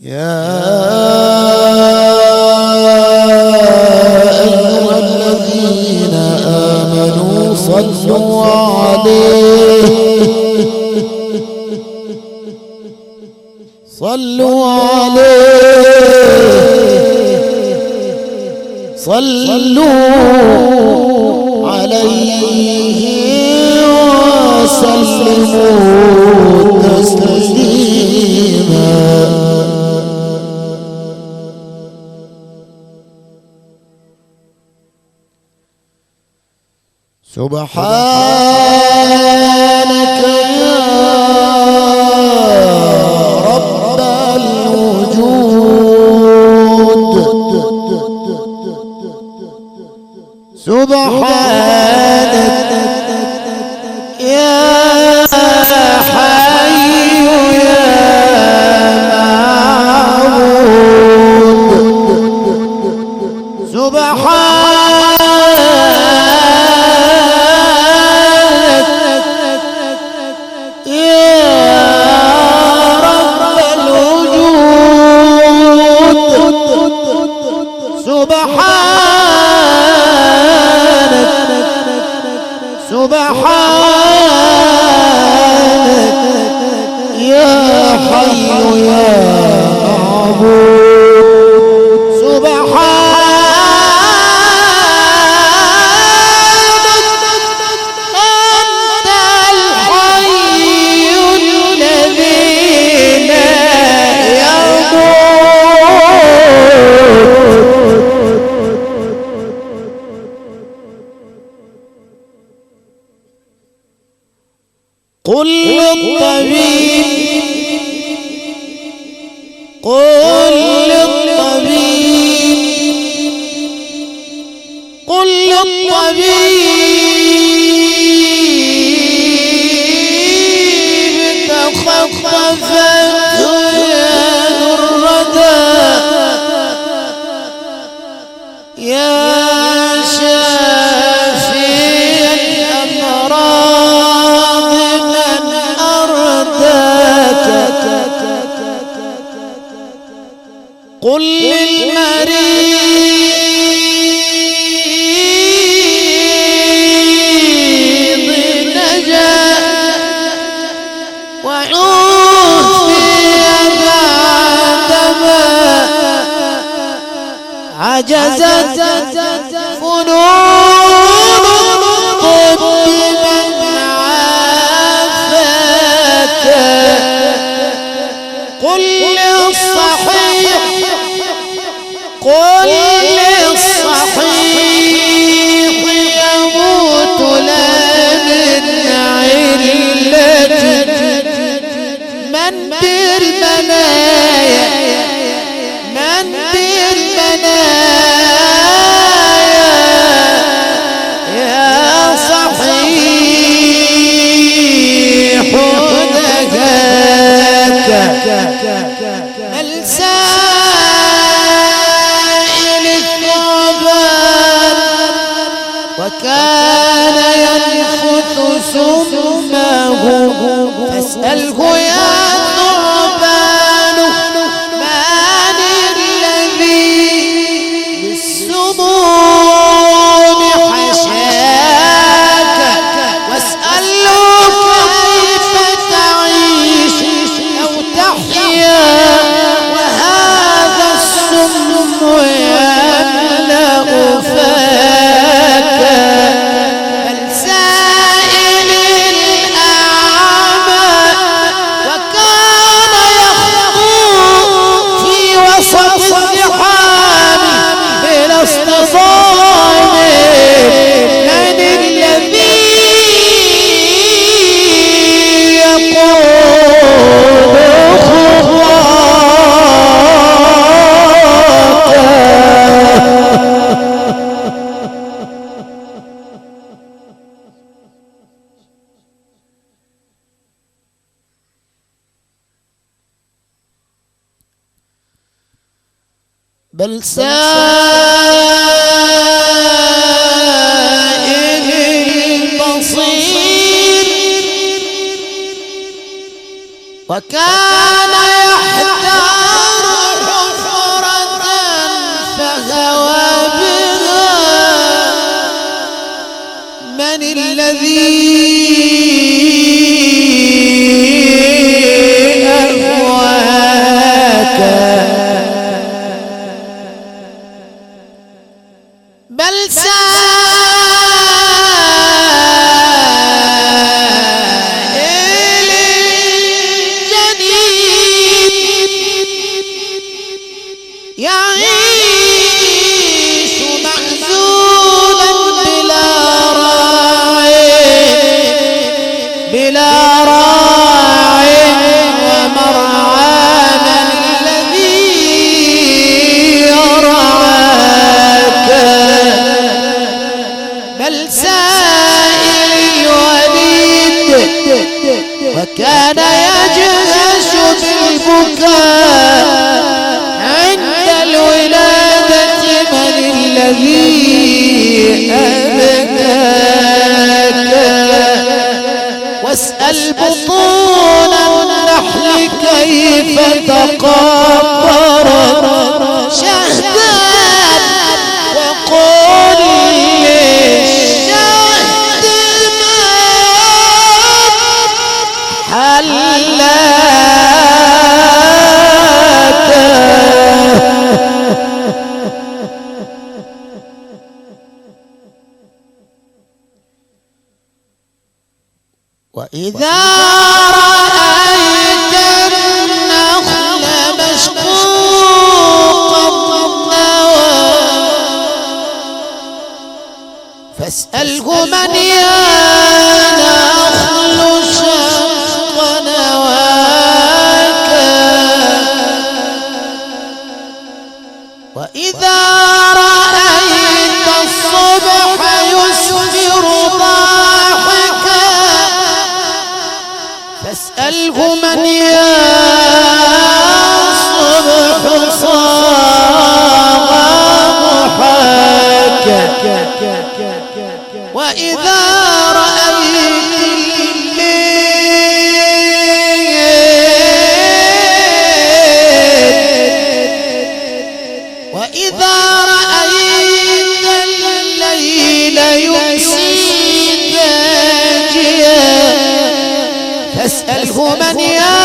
يا أيها الذين آمنوا صلوا عليه صلوا عليه وسلموا تسليما. سبحانك يا رب الوجود سبحانك يا حي يا معبود سبحانك يا رب الوجود سبحانك يا حي يا معبود سبحانك أنت الحي الذي لا قل للطبيب تخففت يد الردى يا شافي الأمراض من أرداك قل للمريض نجا وعوفي بعدما عجزت فنون الطب من عافاك قل للصحيح يموت لا من علة من بالمنايا يا صحيح دهاك السائل الثعبان وكان ينفث سمه فاسأله يا ثعبان من الذي بالسموم حشاك واسأله كيف تعيش أو تحيا وهذا السم يملأ فاك السائل الأعمى وكان يخطو في وسط الزحام بلا اصطدام من الذي يقود خطاك بل سائل البصير وكان يحتار البكاء عند الولادة من الذي أبكاك واسأل بطون النحل كيف تقبرت شهدا وقل للشهد حلاك وإذا رأيت النخل مشقوقا النوى فاسأله من يا نخل شق نواك وإذا رأيت الصبح يسفر ضاحكا فاسأله من يا الصبح صاغ ضحاكا وإذا رأيت الليل يمسي داجيا فاسأله من يا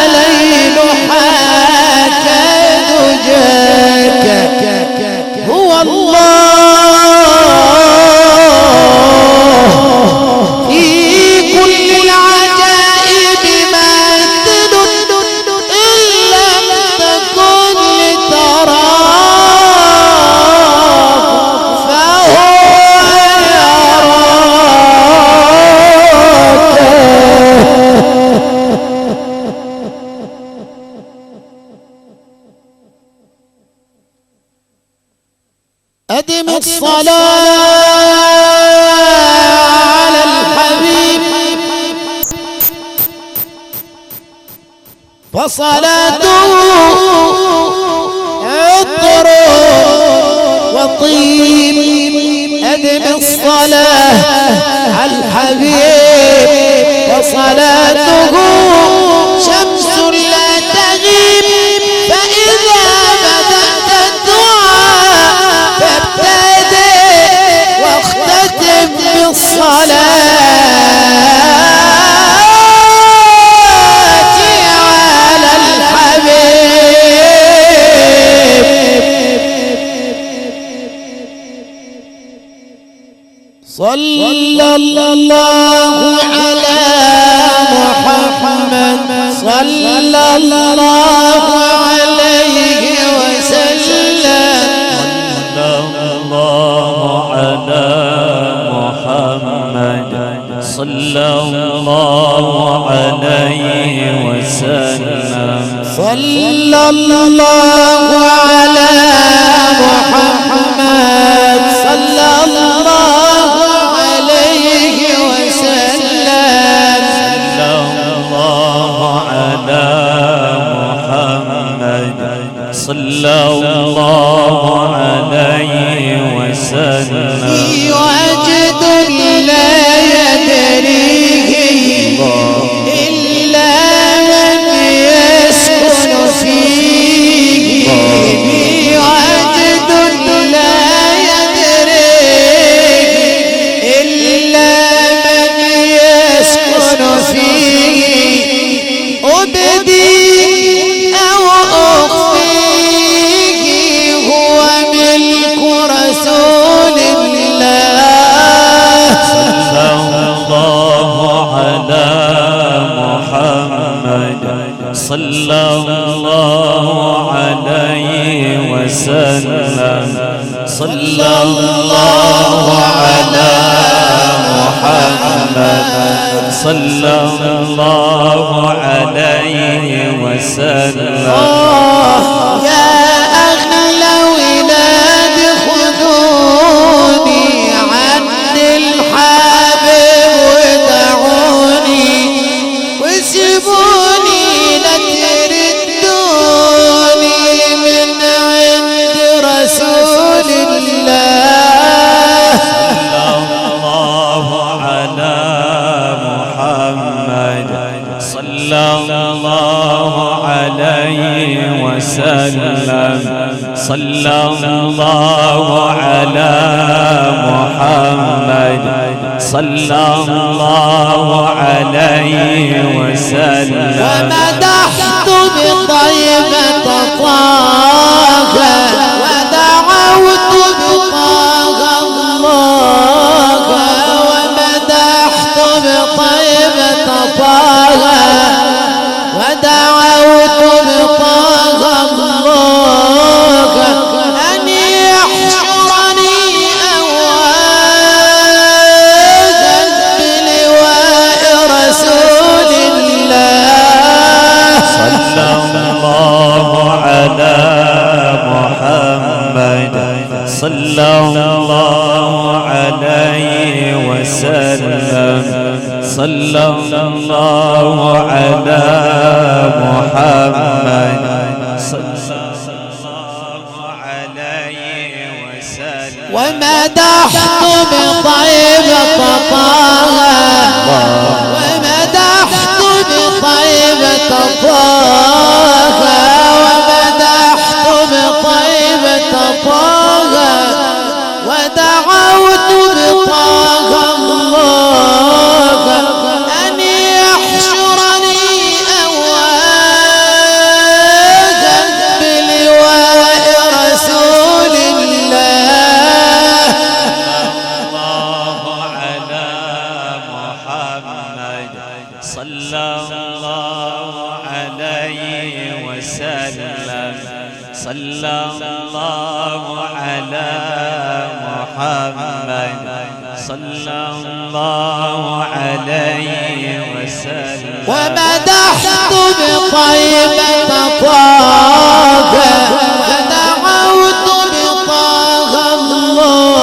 ليل حاك دجاك هو الله في كل العجائب ماثل إن لم تكن لتراه فهو أدم الصلاة على الحبيب فصلاته عطر وطيب أدم الصلاة على الحبيب فصلاته شمس لا تغيب فإذا بدأت الدعاء فابتدئ واختتم بالصلاة على الحبيب صلى الله على محمد صلى الله عليه وسلم صلى الله عليه وسلم صلى الله على محمد صلى الله عليه وسلم صلى الله على محمد صلى الله عليه وسلم في وجد لا يدريه إلا من يسكن فيه في وجد لا يدريه إلا من يسكن فيه أبدي أو أخفيه هو ملك رسول الله صلى الله على محمد صلى الله عليه وسلم صلى الله على محمد صلى الله عليه وسلم يا أهل ولاد خذوني عند الحبيب ودعوني وسيبوني لترد الله عليه وسلم صلى الله على محمد صلى الله عليه وسلم ومدحت بطيبة طه ودعوت بطه الله ومدحت بطيبة طه ودعوت بطه الله أن يحشرني أواجا بلواء رسول الله صلى الله على محمد صلى الله عليه وسلم صلى الله على محمد صلى الله عليه وسلم ومدحت بطيبة طه ومدحت بطيبة طه ومدحت بطيبة طه ودعوت بطه الله أن يحشرني أواجا بلواء رسول الله الله على محمد صلى الله عليه وسلم صلى الله على محمد صلى الله عليه وسلم ومدحت بطيبة طه ودعوت بطه الله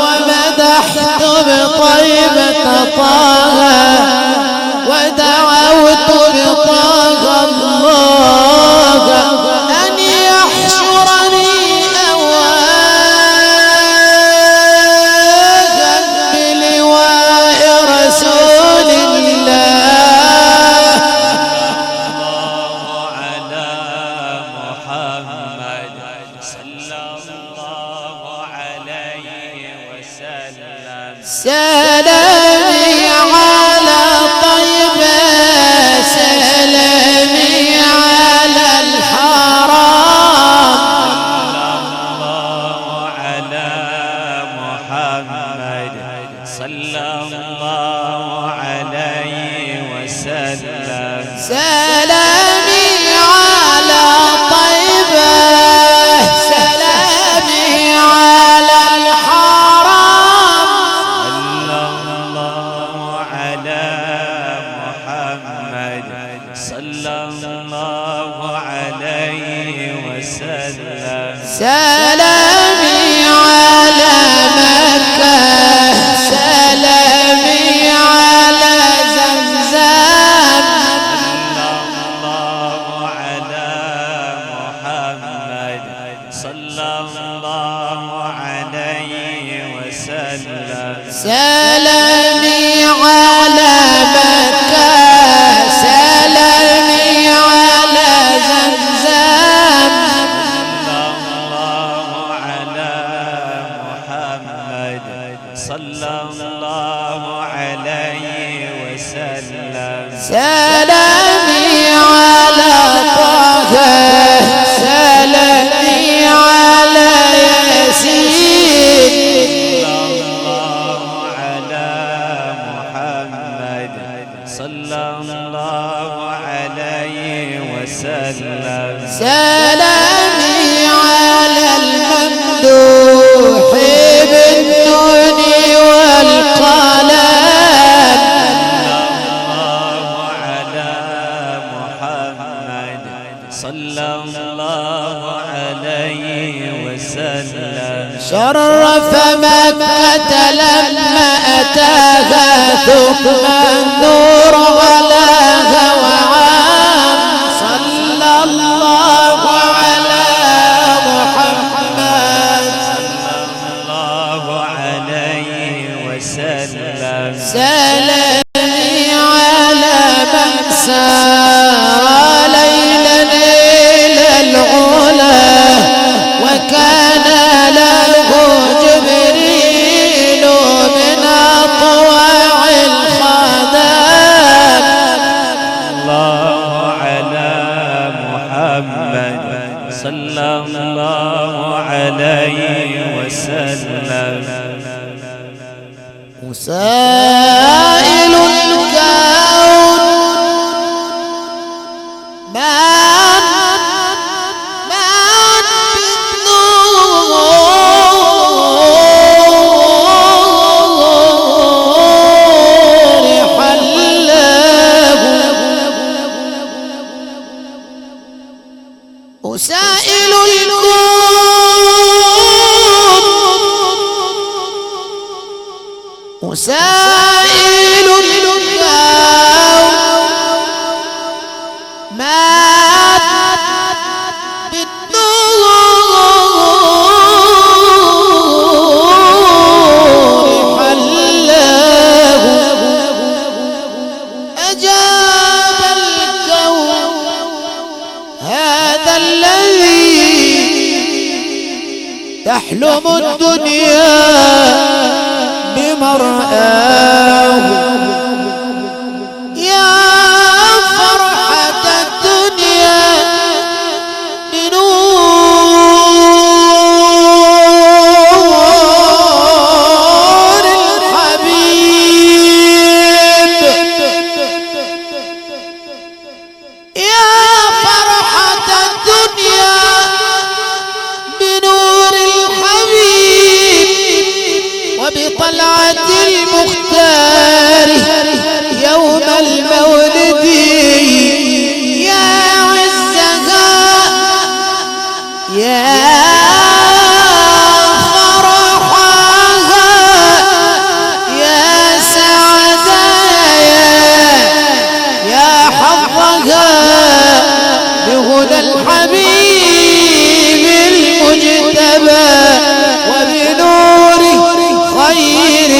ومدحت بطيبة طه ودعوت بطه الله أن يحشرني أواجا بلواء رسول الله على محمد صلى الله عليه وسلم سلامي على طيبة سلامي على الحرام الله على محمد صلى الله عليه وسلم سلامي على طيبة سلامي على الحرام صلى الله على محمد صلى الله عليه وسلم سلامي على مكة سلامي على زمزم الله على محمد صلى الله عليه وسلم سلامي على مكة سلامي على زمزم الله على محمد صلى الله عليه وسلم سلامي على طه سلامي على ياسين الله على محمد صلى الله عليه وسلم سلامي على الممدوح بالنون والقلم الله على محمد صلى الله عليه وسلم شرف مكة لما أتاها ثم النور غلاها وعام صلى الله على محمد الله عليه وسلم سلامي على من سار صلى الله عليه وسلم وسائل الكون من بالنور حله وسائل الكون وسائل الكون مات بالنور حله أجاب الكون هذا الذي تحلم الدنيا بمرآه يا فرحة الدنيا بنور الحبيب يا فرحة الدنيا بنور الحبيب وبطلعة المختار يوم المولد يا عزها يا فرحها يا سعدايا يا حظها بهدى الحبيب المجتبى وبنور خير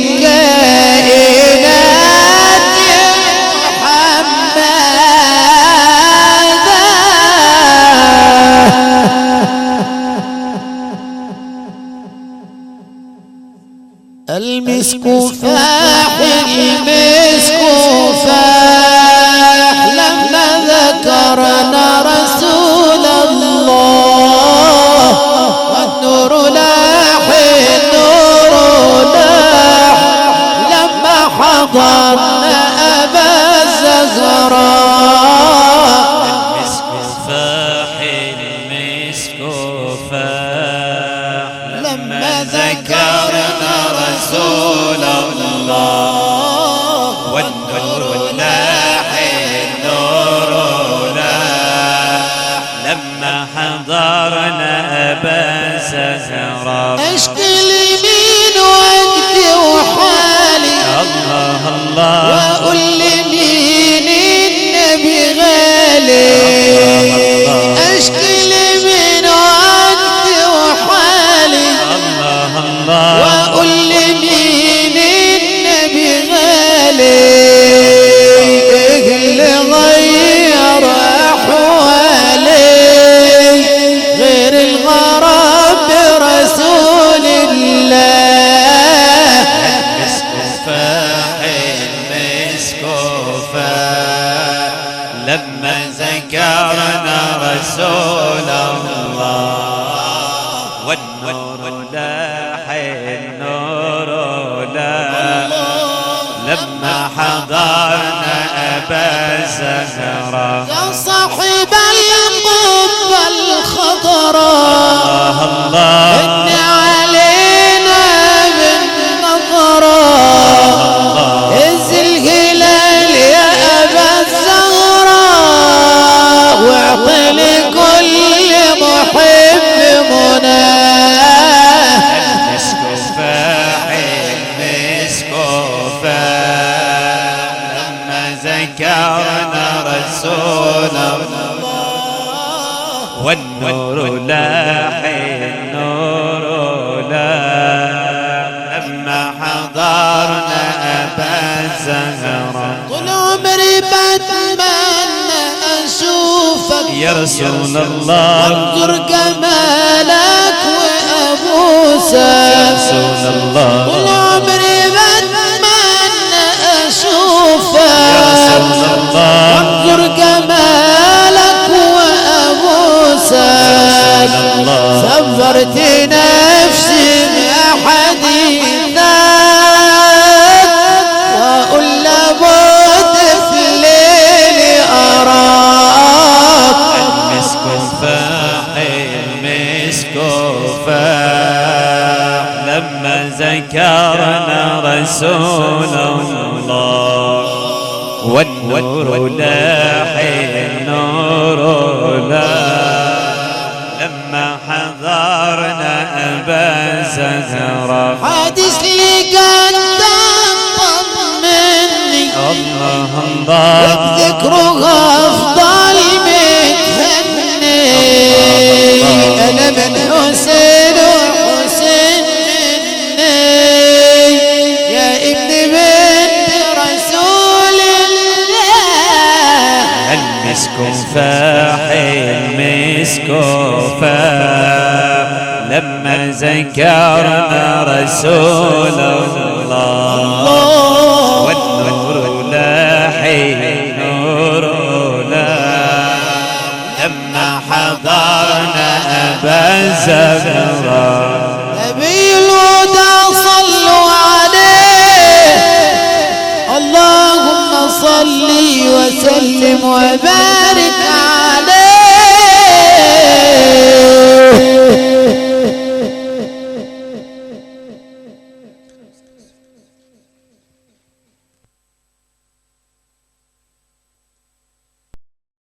الكائنات محمدا المسك فاح المسك فاح لما ذكرنا رسول الله والنور لاح النور لاح لما حضرنا أبا الزهراء المسك فاح المسك فاح لما ذكرنا رسول الله والنور لاح النور لاح لما حضرنا أبا الزهراء اشكي لي من وقتي وحالي الله الله واقول لي مين النبي غالي اشكي لي من وقتي وحالي الله الله واقول لي مين النبي غالي ايه اللي غير احوالي غير الغرام برسول الله المسك فاح المسك فاح لما ذكرنا رسول الله والنور لاح النور لاح لما حضرنا أبا الزهراء يا صاحب القبة الخضراء الله إن علينا بالنظرة هز الهلال يا أبا الزهراء واعطي لكل محب مناه المسك فاح المسك فاح لما ذكرنا رسول الله والنور لاح النور لاح لما حضرنا أبا الزهراء طول عمري بتمنى أشوفك يا رسول الله وانظر جمالك وأبوسك يا رسول الله طول عمري بتمنى أشوفك يا رسول الله وانظر جمالك وأبوسك طهرت نفسي بحديثك وأقول لابد في الليل أراك المسك فاح المسك فاح لما ذكرنا رسول الله والنور لاح النور لاح لما حضرنا أبا زهرة حادث لي قدام طمني الله الله وبذكرها أفضل متهني أنا من حسين وحسين مني يا ابن بنت رسول الله المسك فاح المسك فاح لما ذكرنا رسول الله والنور لاح النور لاح لما حضرنا أبا زهرة نبي الهدى صلوا عليه اللهم صل وسلم وبارك